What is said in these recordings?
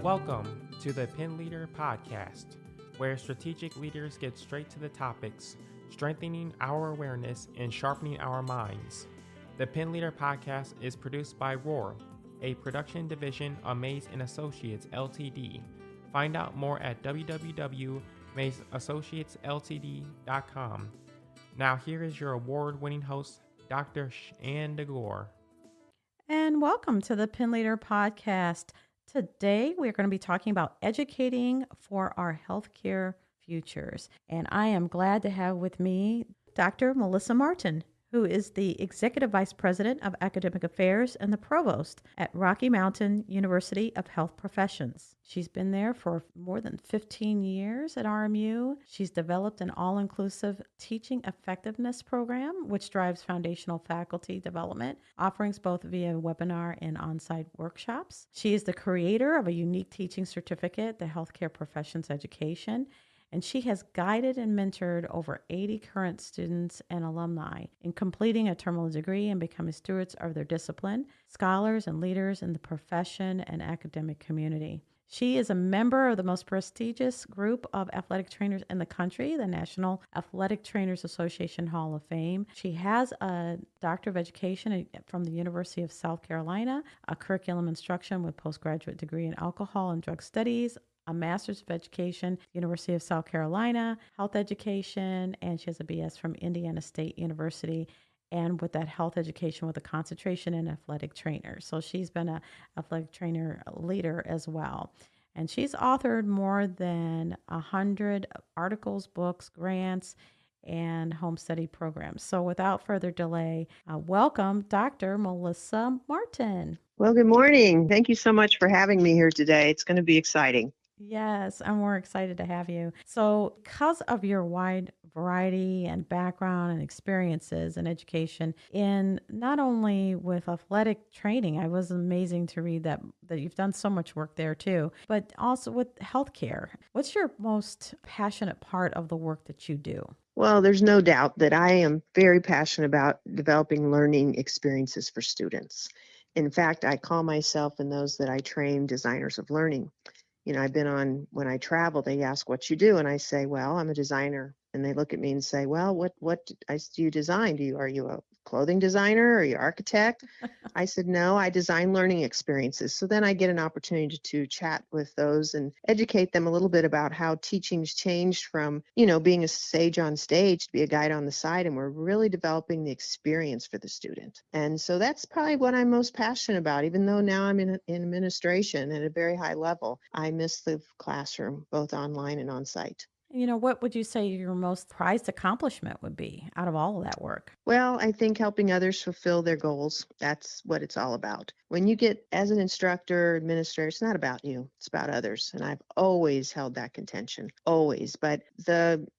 Welcome to the Pen Leader Podcast, where strategic leaders get straight to the topics, strengthening our awareness and sharpening our minds. The Pen Leader Podcast is produced by Roar, a production division of Mays & Associates Ltd. Find out more at www.maysassociatesltd.com. Now here is your award-winning host, Dr. Shanda Gore. And welcome to the Pen Leader Podcast. Today, we're going to be talking about educating for our healthcare futures. And I am glad to have with me Dr. Malissa Martin, who is the Executive Vice President of Academic Affairs and the Provost at Rocky Mountain University of Health Professions. She's been there for more than 15 years at RMU. She's developed an all-inclusive teaching effectiveness program, which drives foundational faculty development, offerings both via webinar and on-site workshops. She is the creator of a unique teaching certificate, the Healthcare Professions Education, and she has guided and mentored over 80 current students and alumni in completing a terminal degree and becoming stewards of their discipline, scholars and leaders in the profession and academic community. She is a member of the most prestigious group of athletic trainers in the country, the National Athletic Trainers Association Hall of Fame. She has a Doctor of Education from the University of South Carolina, a curriculum instruction with postgraduate degree in alcohol and drug studies, a Master's of Education, University of South Carolina, Health Education, and she has a BS from Indiana State University, and with that health education with a concentration in athletic trainers. So she's been an athletic trainer leader as well. And she's authored more than 100 articles, books, grants, and home study programs. So without further delay, welcome Dr. Malissa Martin. Well, good morning. Thank you so much for having me here today. It's going to be exciting. Yes, I'm more excited to have you. So, because of your wide variety and background and experiences in education, in not only with athletic training, I was amazing to read that you've done so much work there too, but also with healthcare. What's your most passionate part of the work that you do? Well, there's no doubt that I am very passionate about developing learning experiences for students. In fact, I call myself and those that I train designers of learning. You know, I've been on, when I travel, they ask what you do. And I say, well, I'm a designer. And they look at me and say, well, what do you design? Are you a clothing designer? Are you an architect? I said, no, I design learning experiences. So then I get an opportunity to chat with those and educate them a little bit about how teaching's changed from, being a sage on stage to be a guide on the side. And we're really developing the experience for the student. And so that's probably what I'm most passionate about, even though now I'm in administration at a very high level. I miss the classroom, both online and on site. What would you say your most prized accomplishment would be out of all of that work? Well, I think helping others fulfill their goals, that's what it's all about. When you get, as an instructor, administrator, it's not about you, it's about others. And I've always held that contention, always. But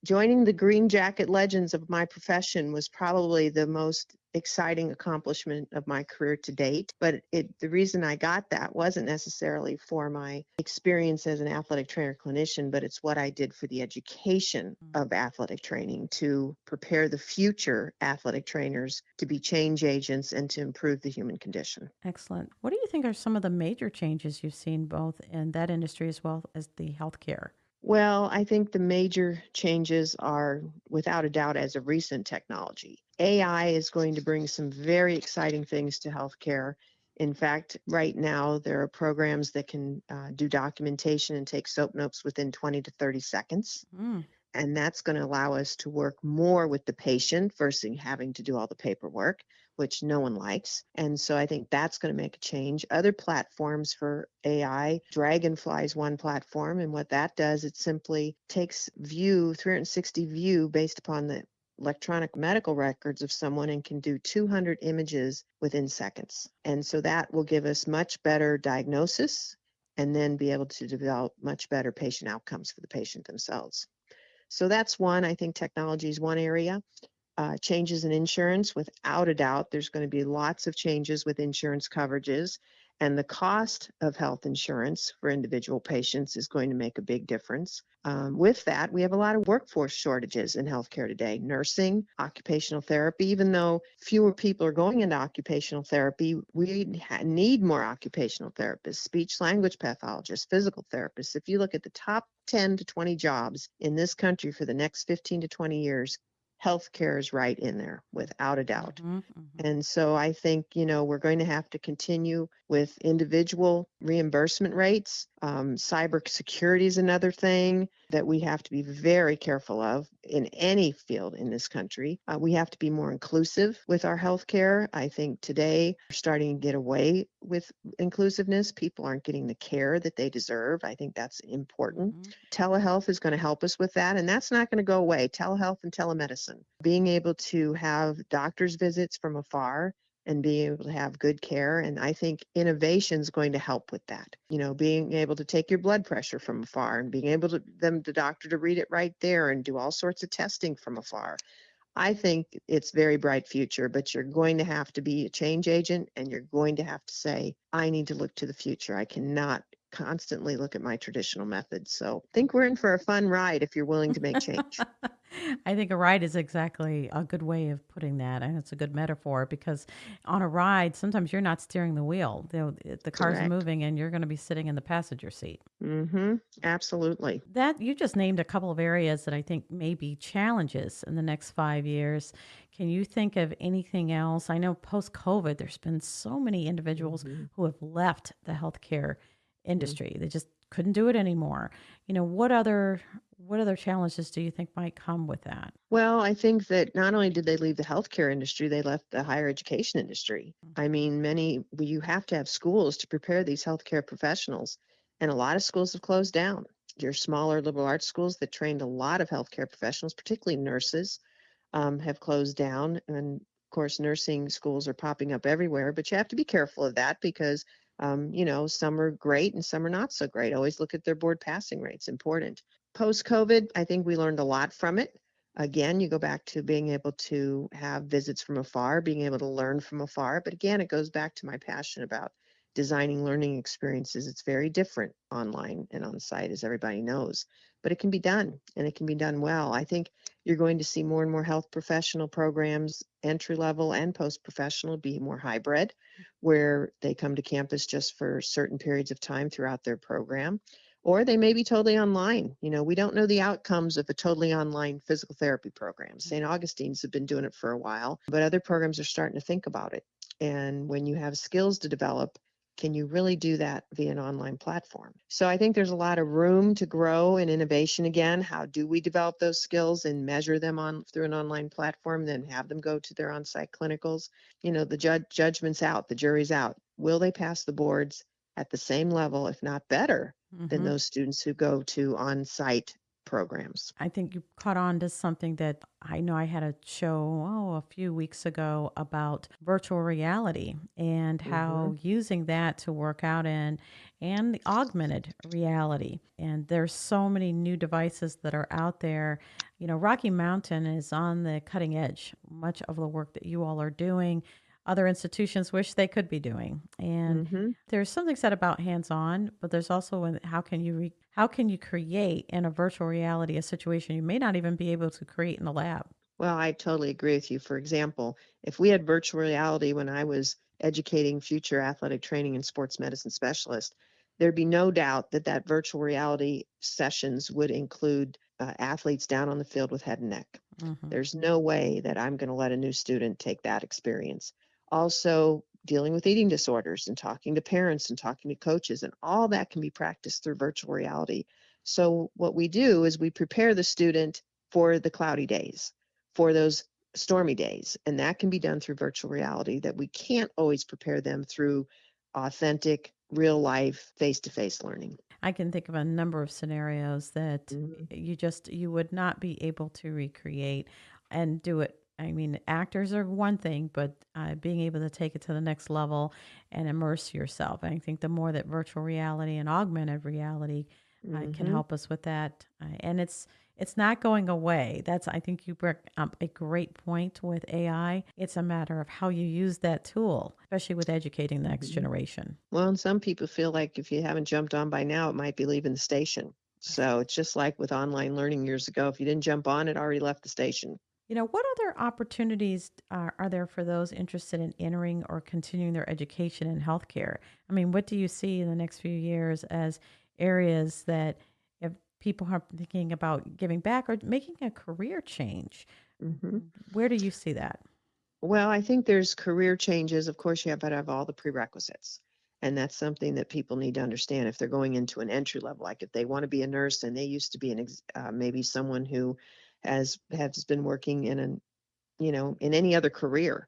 joining the Green Jacket Legends of my profession was probably the most exciting accomplishment of my career to date. But the reason I got that wasn't necessarily for my experience as an athletic trainer clinician, but it's what I did for the education of athletic training to prepare the future athletic trainers to be change agents and to improve the human condition. Excellent. What do you think are some of the major changes you've seen both in that industry as well as the healthcare? Well, I think the major changes are, without a doubt, as of recent technology. AI is going to bring some very exciting things to healthcare. In fact, right now, there are programs that can do documentation and take soap notes within 20 to 30 seconds. And that's going to allow us to work more with the patient versus having to do all the paperwork, which no one likes. And so I think that's going to make a change. Other platforms for AI, Dragonfly is one platform. And what that does, it simply takes 360 view based upon the electronic medical records of someone and can do 200 images within seconds. And so that will give us much better diagnosis and then be able to develop much better patient outcomes for the patient themselves. So that's one. I think technology is one area. Changes in insurance, without a doubt, there's going to be lots of changes with insurance coverages. And the cost of health insurance for individual patients is going to make a big difference. With that, we have a lot of workforce shortages in healthcare today. Nursing, occupational therapy, even though fewer people are going into occupational therapy, we need more occupational therapists, speech language pathologists, physical therapists. If you look at the top 10 to 20 jobs in this country for the next 15 to 20 years, healthcare is right in there without a doubt. And so I think, we're going to have to continue with individual reimbursement rates. Cybersecurity is another thing that we have to be very careful of in any field in this country. We have to be more inclusive with our healthcare. I think today we're starting to get away with inclusiveness. People aren't getting the care that they deserve. I think that's important. Telehealth is going to help us with that, and that's not going to go away. Telehealth and telemedicine, being able to have doctor's visits from afar and being able to have good care. And I think innovation is going to help with that. Being able to take your blood pressure from afar and being able to the doctor to read it right there and do all sorts of testing from afar. I think it's very bright future, but you're going to have to be a change agent and you're going to have to say, I need to look to the future. I cannot constantly look at my traditional methods. So I think we're in for a fun ride if you're willing to make change. I think a ride is exactly a good way of putting that. And it's a good metaphor because on a ride, sometimes you're not steering the wheel. The car's Correct. moving and you're going to be sitting in the passenger seat. Absolutely. That you just named a couple of areas that I think may be challenges in the next 5 years. Can you think of anything else? I know post-COVID, there's been so many individuals who have left the healthcare industry. They just couldn't do it anymore. What other challenges do you think might come with that? Well, I think that not only did they leave the healthcare industry, they left the higher education industry. I mean, you have to have schools to prepare these healthcare professionals, and a lot of schools have closed down. Your smaller liberal arts schools that trained a lot of healthcare professionals, particularly nurses, have closed down. And of course, nursing schools are popping up everywhere, but you have to be careful of that because some are great and some are not so great. Always look at their board passing rates, important. Post-COVID, I think we learned a lot from it. Again, you go back to being able to have visits from afar, being able to learn from afar. But again, it goes back to my passion about designing learning experiences. It's very different online and on site, as everybody knows, but it can be done and it can be done well. I think you're going to see more and more health professional programs, entry level and post-professional, be more hybrid, where they come to campus just for certain periods of time throughout their program. Or they may be totally online. We don't know the outcomes of a totally online physical therapy program. St. Augustine's have been doing it for a while, but other programs are starting to think about it. And when you have skills to develop, can you really do that via an online platform? So I think there's a lot of room to grow in innovation again. How do we develop those skills and measure them through an online platform, then have them go to their on-site clinicals? The judgment's out, the jury's out. Will they pass the boards at the same level, if not better, than those students who go to on-site programs? I think you caught on to something that I know I had a show a few weeks ago about virtual reality and how using that to work out in and the augmented reality. And there's so many new devices that are out there. Rocky Mountain is on the cutting edge, much of the work that you all are doing. Other institutions wish they could be doing. And there's something said about hands-on, but there's also how can you create in a virtual reality a situation you may not even be able to create in a lab? Well, I totally agree with you. For example, if we had virtual reality when I was educating future athletic training and sports medicine specialists, there'd be no doubt that virtual reality sessions would include athletes down on the field with head and neck. There's no way that I'm going to let a new student take that experience. Also, dealing with eating disorders and talking to parents and talking to coaches, and all that can be practiced through virtual reality. So what we do is we prepare the student for the cloudy days, for those stormy days, and that can be done through virtual reality that we can't always prepare them through authentic, real life, face-to-face learning. I can think of a number of scenarios that you would not be able to recreate and do it. I mean, actors are one thing, but being able to take it to the next level and immerse yourself. I think the more that virtual reality and augmented reality can Mm-hmm. help us with that. And it's not going away. That's I think you bring up a great point with AI. It's a matter of how you use that tool, especially with educating the next Mm-hmm. generation. Well, and some people feel like if you haven't jumped on by now, it might be leaving the station. So it's just like with online learning years ago. If you didn't jump on, it already left the station. What other opportunities are there for those interested in entering or continuing their education in healthcare? I mean, what do you see in the next few years as areas that if people are thinking about giving back or making a career change, Hmm. where do you see that? Well, I think there's career changes. Of course, you have to have all the prerequisites. And that's something that people need to understand if they're going into an entry level. Like if they want to be a nurse and they used to be maybe someone who has been working in an in any other career,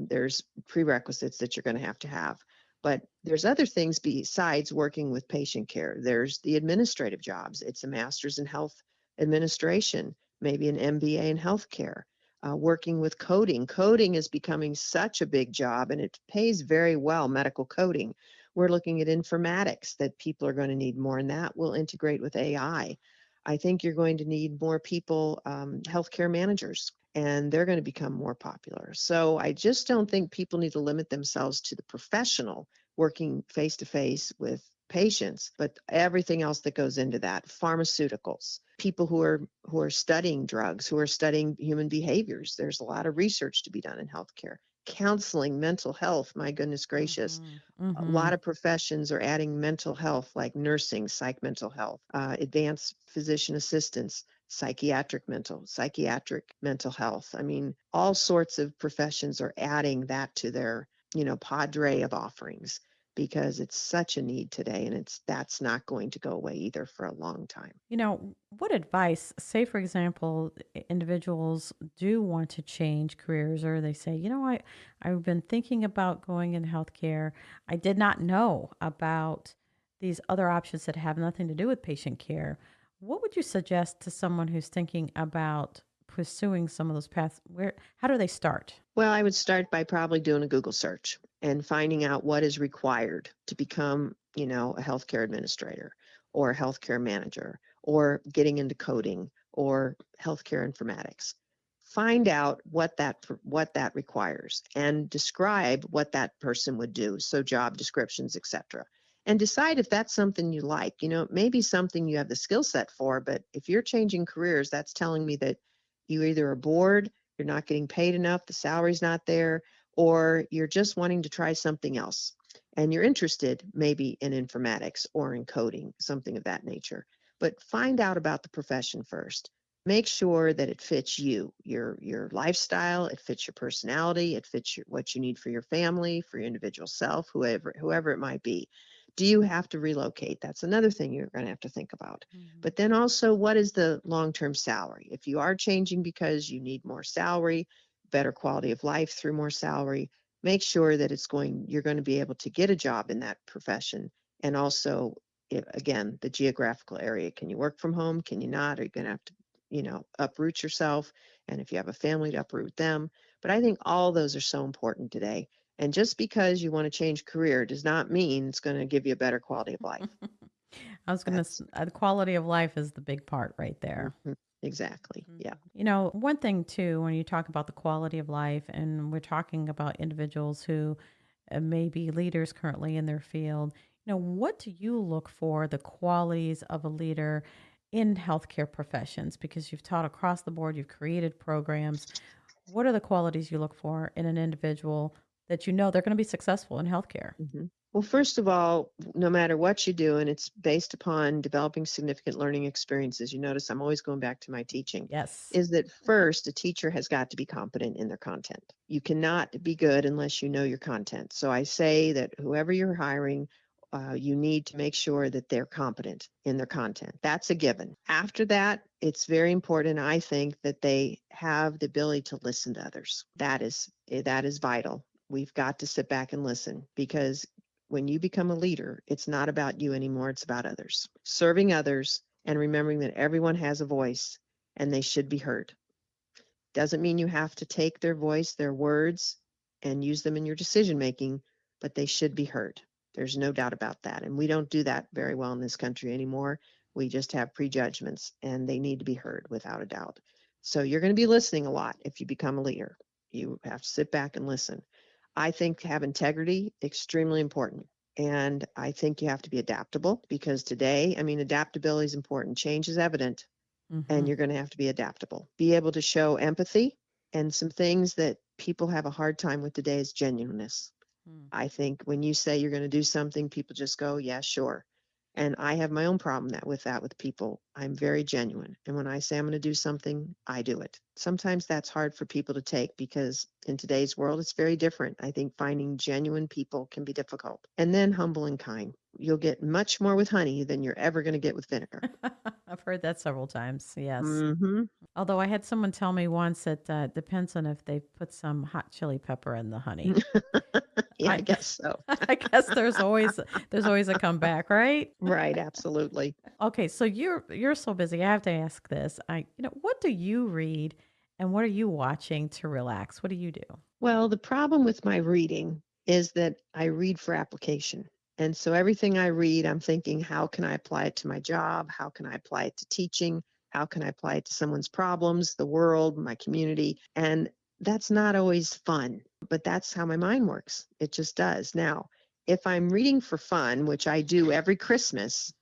there's prerequisites that you're going to have. But there's other things besides working with patient care. There's the administrative jobs. It's a master's in health administration, maybe an MBA in healthcare. Working with coding. Coding is becoming such a big job and it pays very well, medical coding. We're looking at informatics that people are going to need more, and that will integrate with AI. I think you're going to need more people, healthcare managers, and they're going to become more popular. So I just don't think people need to limit themselves to the professional working face to face with patients, but everything else that goes into that, pharmaceuticals, people who are studying drugs, who are studying human behaviors. There's a lot of research to be done in healthcare. Counseling, mental health, my goodness gracious. Mm-hmm. A Mm-hmm. lot of professions are adding mental health, like nursing, psych mental health, advanced physician assistants, psychiatric mental health. I mean, all sorts of professions are adding that to their, padre of offerings because it's such a need today, and that's not going to go away either for a long time. What advice, say for example, individuals do want to change careers or they say, I've been thinking about going in healthcare. I did not know about these other options that have nothing to do with patient care. What would you suggest to someone who's thinking about pursuing some of those paths? How do they start? Well, I would start by probably doing a Google search and finding out what is required to become, a healthcare administrator or a healthcare manager or getting into coding or healthcare informatics. Find out what that requires and describe what that person would do, so job descriptions, etc. And decide if that's something you like. Maybe something you have the skill set for, but if you're changing careers, that's telling me that you either are bored, you're not getting paid enough, the salary's not there, or you're just wanting to try something else. And you're interested maybe in informatics or in coding, something of that nature. But find out about the profession first. Make sure that it fits you, your lifestyle, it fits your personality, it fits what you need for your family, for your individual self, whoever it might be. Do you have to relocate? That's another thing you're going to have to think about. Mhm. But then also, what is the long-term salary? If you are changing because you need more salary, better quality of life through more salary, make sure that you're going to be able to get a job in that profession. And also, again, the geographical area. Can you work from home? Can you not? Are you going to have to, uproot yourself? And if you have a family, to uproot them. But I think all those are so important today. And just because you want to change career does not mean it's going to give you a better quality of life. I was going to, That's the quality of life is the big part right there. mhm, exactly. Yeah. One thing too, when you talk about the quality of life, and we're talking about individuals who may be leaders currently in their field, what do you look for the qualities of a leader in healthcare professions? Because you've taught across the board, you've created programs. What are the qualities you look for in an individual that they're going to be successful in healthcare? Hmm. Well, first of all, no matter what you do, and it's based upon developing significant learning experiences, you notice I'm always going back to my teaching, Yes. is that first, a teacher has got to be competent in their content. You cannot be good unless you know your content. So I say that whoever you're hiring, you need to make sure that they're competent in their content. That's a given. After that, it's very important, I think, that they have the ability to listen to others. That is vital. We've got to sit back and listen, because when you become a leader, it's not about you anymore, it's about others. Serving others and remembering that everyone has a voice and they should be heard. Doesn't mean you have to take their voice, their words, and use them in your decision making, but they should be heard. There's no doubt about that. And we don't do that very well in this country anymore. We just have prejudgments, and they need to be heard without a doubt. So you're going to be listening a lot if you become a leader. You have to sit back and listen. I think have integrity, extremely important. And I think you have to be adaptable because today, adaptability is important. Change is evident, and you're going to have to be adaptable. Be able to show empathy, and some things that people have a hard time with today is genuineness. I think when you say you're going to do something, people just go, yeah, sure. And I have my own problem with people. I'm very genuine. And when I say I'm going to do something, I do it. Sometimes that's hard for people to take because in today's world, it's very different. I think finding genuine people can be difficult. And then humble and kind. You'll get much more with honey than you're ever going to get with vinegar. I've heard that several times. Yes. Mm-hmm. Although I had someone tell me once that depends on if they put some hot chili pepper in the honey. Yeah, I guess so. I guess there's always a comeback, right? Right, absolutely. Okay, so you're so busy. I have to ask this. What do you read, and what are you watching to relax? What do you do? Well, the problem with my reading is that I read for application. And so everything I read, I'm thinking, how can I apply it to my job? How can I apply it to teaching? How can I apply it to someone's problems, the world, my community? And that's not always fun, but that's how my mind works. It just does. Now, if I'm reading for fun, which I do every Christmas,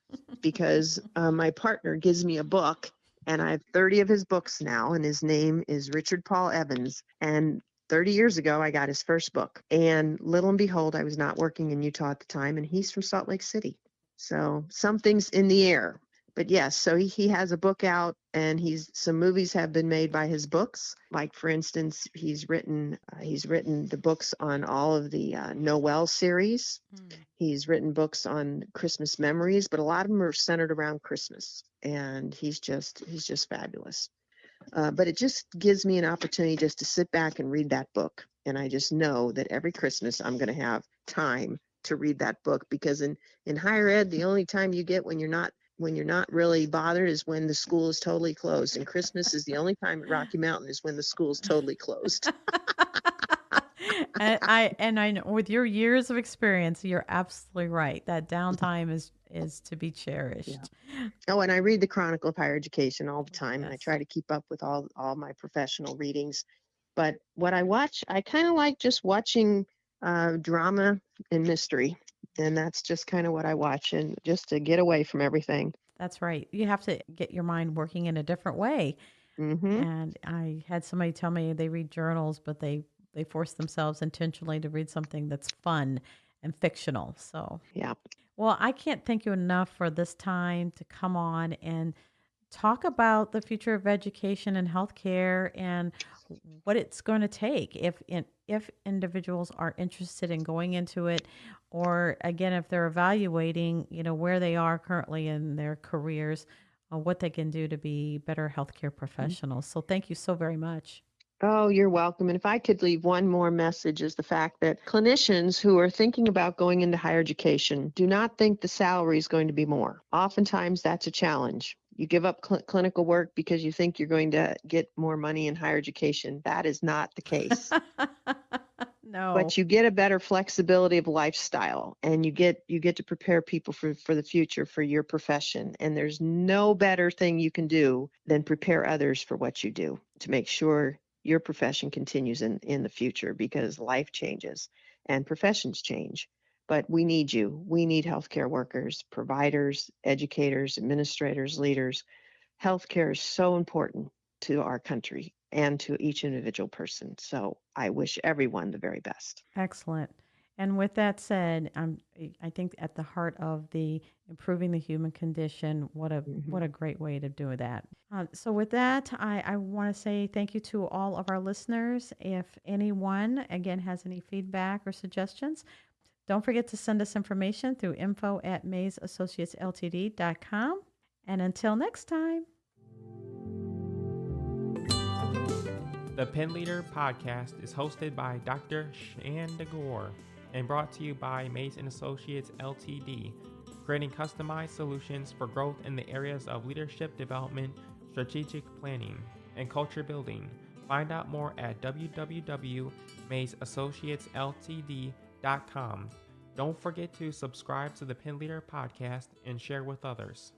because my partner gives me a book, and I have 30 of his books now, and his name is Richard Paul Evans. And 30 years ago, I got his first book. And little and behold, I was not working in Utah at the time, and he's from Salt Lake City. So something's in the air. But yes, so he has a book out, and some movies have been made by his books. Like, for instance, he's written the books on all of the Noel series. He's written books on Christmas memories, but a lot of them are centered around Christmas. And he's just fabulous. But it just gives me an opportunity just to sit back and read that book. And I just know that every Christmas I'm going to have time to read that book, because in higher ed, the only time you get when you're not really bothered is when the school is totally closed. And Christmas is the only time at Rocky Mountain is when the school is totally closed. And I know with your years of experience, you're absolutely right. That downtime is to be cherished. Yeah. Oh, and I read the Chronicle of Higher Education all the time, and I Yes. try to keep up with all my professional readings. But what I watch, I kind of like just watching drama and mystery, and that's just kind of what I watch, and just to get away from everything. That's right. You have to get your mind working in a different way. Mm-hmm. And I had somebody tell me they read journals, but they force themselves intentionally to read something that's fun and fictional. So, Yeah. well, I can't thank you enough for this time to come on and talk about the future of education and healthcare and what it's going to take if individuals are interested in going into it, or again, if they're evaluating, where they are currently in their careers, what they can do to be better healthcare professionals. So thank you so very much. Oh, you're welcome. And if I could leave one more message, is the fact that clinicians who are thinking about going into higher education do not think the salary is going to be more. Oftentimes that's a challenge. You give up clinical work because you think you're going to get more money in higher education. That is not the case. No. But you get a better flexibility of lifestyle, and you get to prepare people for the future, for your profession. And there's no better thing you can do than prepare others for what you do to make sure your profession continues in the future, because life changes and professions change. But we need you. We need healthcare workers, providers, educators, administrators, leaders. Healthcare is so important to our country and to each individual person. So I wish everyone the very best. Excellent. And with that said, I think at the heart of the improving the human condition, what a great way to do that. So with that, I want to say thank you to all of our listeners. If anyone, again, has any feedback or suggestions, don't forget to send us information through info@mazeassociatesltd.com. And until next time. The Pen Leader podcast is hosted by Dr. Shanda Gore and brought to you by Maze & Associates Ltd, creating customized solutions for growth in the areas of leadership development, strategic planning, and culture building. Find out more at www.mazeassociatesltd.com. Don't forget to subscribe to the Pen Leader podcast and share with others.